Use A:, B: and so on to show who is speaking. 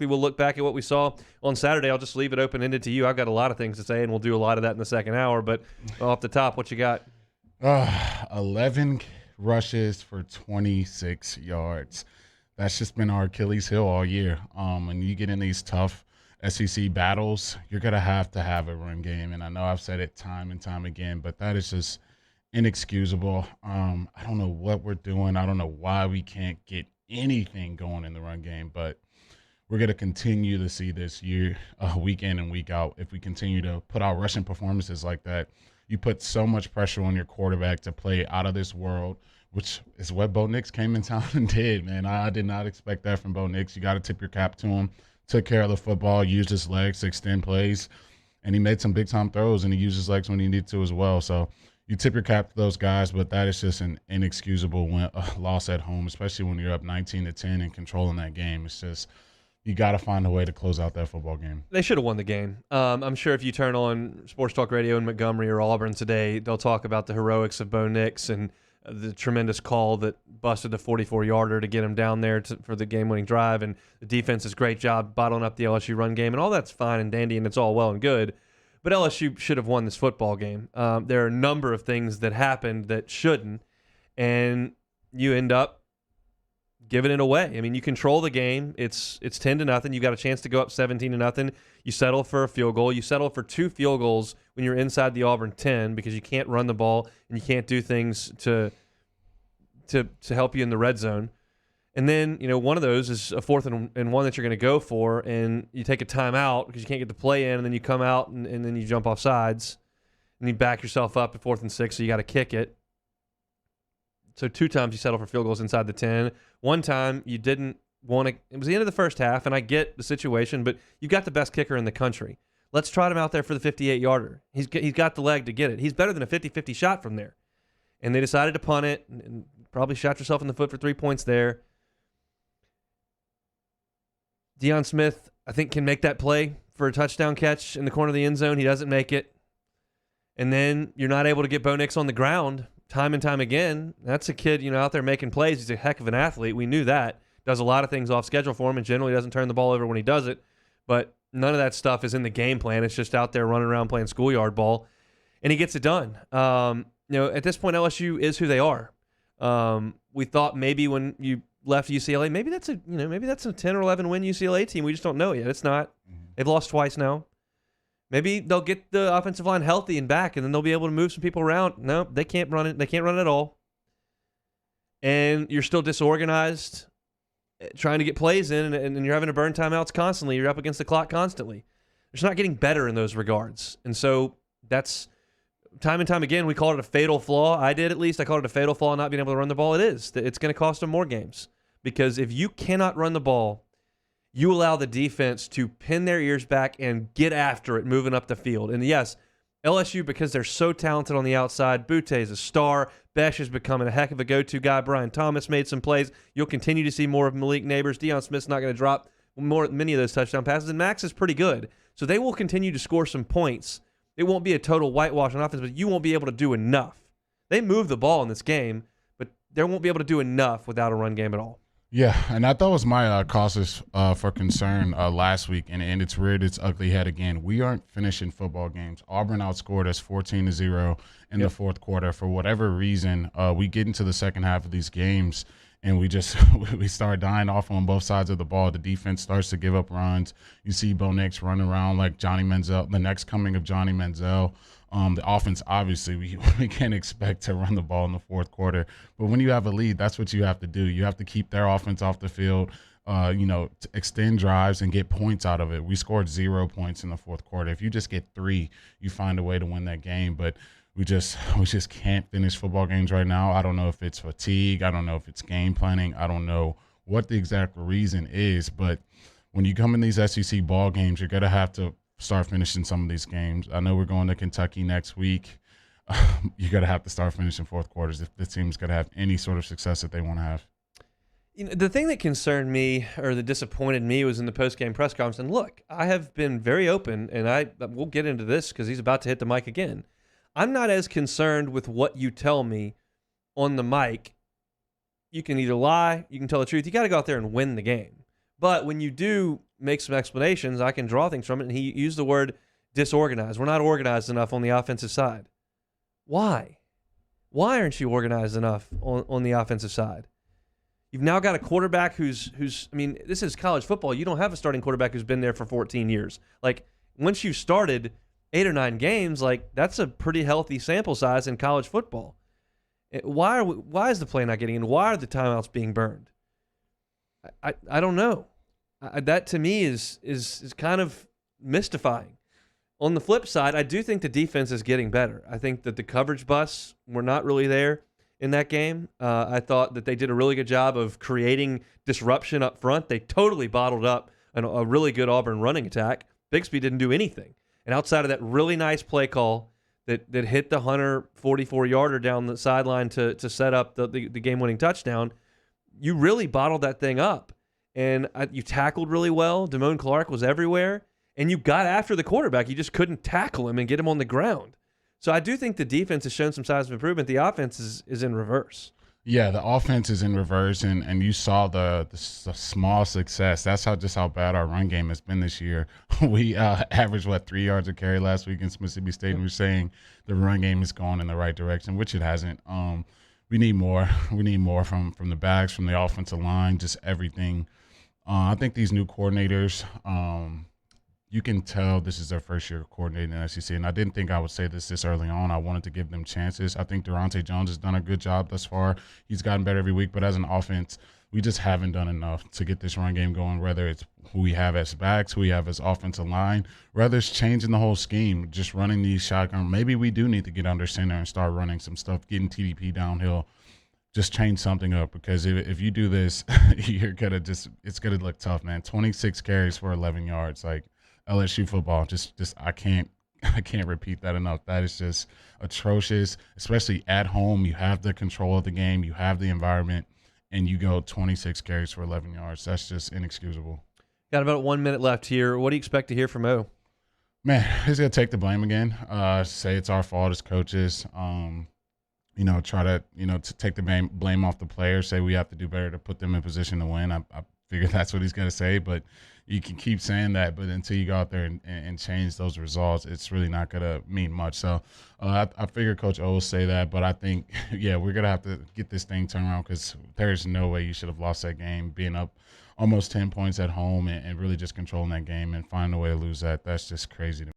A: We'll look back at what we saw on Saturday. I'll just leave it open-ended to you. I've got a lot of things to say, and we'll do a lot of that in the second hour. But off the top, what you got?
B: 11 rushes for 26 yards. That's just been our Achilles heel all year. When you get in these tough SEC battles, you're going to have a run game. And I know I've said it time and time again, but that is just inexcusable. I don't know what we're doing. I don't know why we can't get anything going in the run game, but we're going to continue to see this year, week in and week out. If we continue to put out rushing performances like that, you put so much pressure on your quarterback to play out of this world, which is what Bo Nix came in town and did, man. I did not expect that from Bo Nix. You got to tip your cap to him. Took care of the football, used his legs to extend plays, and he made some big-time throws, and he used his legs when he needed to as well. So you tip your cap to those guys, but that is just an inexcusable loss at home, especially when you're up 19-10 and controlling that game. It's just – you got to find a way to close out that football game.
A: They should have won the game. I'm sure if you turn on Sports Talk Radio in Montgomery or Auburn today, they'll talk about the heroics of Bo Nix and the tremendous call that busted the 44-yarder to get him down there for the game-winning drive, and the defense's great job bottling up the LSU run game, and all that's fine and dandy, and it's all well and good. But LSU should have won this football game. There are a number of things that happened that shouldn't, and you end up giving it away. I mean, you control the game. It's 10-0. You got a chance to go up 17-0. You settle for a field goal. You settle for 2 field goals when you're inside the Auburn 10 because you can't run the ball and you can't do things to help you in the red zone. And then, one of those is a 4th and 1 that you're going to go for, and you take a timeout because you can't get the play in, and then you come out and then you jump off sides and you back yourself up to 4th and 6, so you got to kick it. So 2 times you settle for field goals inside the 10. One time you didn't want to – it was the end of the first half, and I get the situation, but you've got the best kicker in the country. Let's trot him out there for the 58-yarder. He's got the leg to get it. He's better than a 50-50 shot from there. And they decided to punt it and probably shot yourself in the foot for 3 points there. Deion Smith, I think, can make that play for a touchdown catch in the corner of the end zone. He doesn't make it. And then you're not able to get Bo Nix on the ground time and time again. That's a kid, out there making plays. He's a heck of an athlete. We knew that. Does a lot of things off schedule for him and generally doesn't turn the ball over when he does it. But none of that stuff is in the game plan. It's just out there running around playing schoolyard ball. And he gets it done. At this point, LSU is who they are. We thought maybe when you left UCLA, maybe that's a 10 or 11 win UCLA team. We just don't know yet. It's not. They've lost twice now. Maybe they'll get the offensive line healthy and back, and then they'll be able to move some people around. No, they can't run it. They can't run it at all. And you're still disorganized, trying to get plays in, and you're having to burn timeouts constantly. You're up against the clock constantly. It's not getting better in those regards. And so that's time and time again, we called it a fatal flaw. I did, at least. I called it a fatal flaw not being able to run the ball. It is. It's going to cost them more games. Because if you cannot run the ball, you allow the defense to pin their ears back and get after it moving up the field. And yes, LSU, because they're so talented on the outside, Butte is a star. Besh is becoming a heck of a go-to guy. Brian Thomas made some plays. You'll continue to see more of Malik Neighbors. Deion Smith's not going to drop many of those touchdown passes. And Max is pretty good. So they will continue to score some points. It won't be a total whitewash on offense, but you won't be able to do enough. They move the ball in this game, but they won't be able to do enough without a run game at all.
B: Yeah, and that was my causes for concern last week, and it's reared its ugly head again. We aren't finishing football games. Auburn outscored us 14-0 in the fourth quarter. For whatever reason, we get into the second half of these games, and we start dying off on both sides of the ball. The defense starts to give up runs. You see Bo Nix running around like Johnny Manziel, the next coming of Johnny Manziel. The offense, obviously, we can't expect to run the ball in the fourth quarter. But when you have a lead, that's what you have to do. You have to keep their offense off the field, to extend drives and get points out of it. We scored 0 points in the fourth quarter. If you just get 3, you find a way to win that game. But we just can't finish football games right now. I don't know if it's fatigue. I don't know if it's game planning. I don't know what the exact reason is. But when you come in these SEC ball games, you're going to have to start finishing some of these games. I know we're going to Kentucky next week. You're going to have to start finishing fourth quarters if the team's going to have any sort of success that they want to have.
A: The thing that concerned me or that disappointed me was in the post-game press conference. And look, I have been very open, and we'll get into this because he's about to hit the mic again. I'm not as concerned with what you tell me on the mic. You can either lie, you can tell the truth. You got to go out there and win the game. But when you do make some explanations, I can draw things from it. And he used the word disorganized. We're not organized enough on the offensive side. Why? Why aren't you organized enough on the offensive side? You've now got a quarterback who's I mean, this is college football. You don't have a starting quarterback who's been there for 14 years. Like, once you've started 8 or 9 games, like, that's a pretty healthy sample size in college football. Why is the play not getting in? Why are the timeouts being burned? I don't know. That to me is kind of mystifying. On the flip side, I do think the defense is getting better. I think that the coverage busts were not really there in that game. I thought that they did a really good job of creating disruption up front. They totally bottled up a really good Auburn running attack. Bixby didn't do anything. And outside of that really nice play call that hit the Hunter 44-yarder down the sideline to set up the game-winning touchdown, you really bottled that thing up. And you tackled really well. Damone Clark was everywhere. And you got after the quarterback. You just couldn't tackle him and get him on the ground. So I do think the defense has shown some signs of improvement. The offense is in reverse.
B: Yeah, the offense is in reverse, and you saw the small success. That's how bad our run game has been this year. We averaged, 3 yards a carry last week against Mississippi State, and we're saying the run game is going in the right direction, which it hasn't. We need more. We need more from the backs, from the offensive line, just everything. I think these new coordinators, you can tell this is their first year coordinating in the SEC, and I didn't think I would say this early on. I wanted to give them chances. I think Durante Jones has done a good job thus far. He's gotten better every week, but as an offense, we just haven't done enough to get this run game going, whether it's who we have as backs, who we have as offensive line, whether it's changing the whole scheme, just running these shotgun. Maybe we do need to get under center and start running some stuff, getting TDP downhill. Just change something up, because if you do this, you're gonna it's gonna look tough, man. 26 carries for 11 yards, like LSU football. Just I can't repeat that enough. That is just atrocious, especially at home. You have the control of the game, you have the environment, and you go 26 carries for 11 yards. That's just inexcusable.
A: Got about 1 minute left here. What do you expect to hear from O?
B: Man, he's gonna take the blame again. Say it's our fault as coaches. Try to, to take the blame off the players, say we have to do better to put them in position to win. I figure that's what he's going to say, but you can keep saying that, but until you go out there and change those results, it's really not going to mean much. So I figure Coach O will say that, but I think, we're going to have to get this thing turned around, because there's no way you should have lost that game, being up almost 10 points at home and really just controlling that game and finding a way to lose that. That's just crazy to me.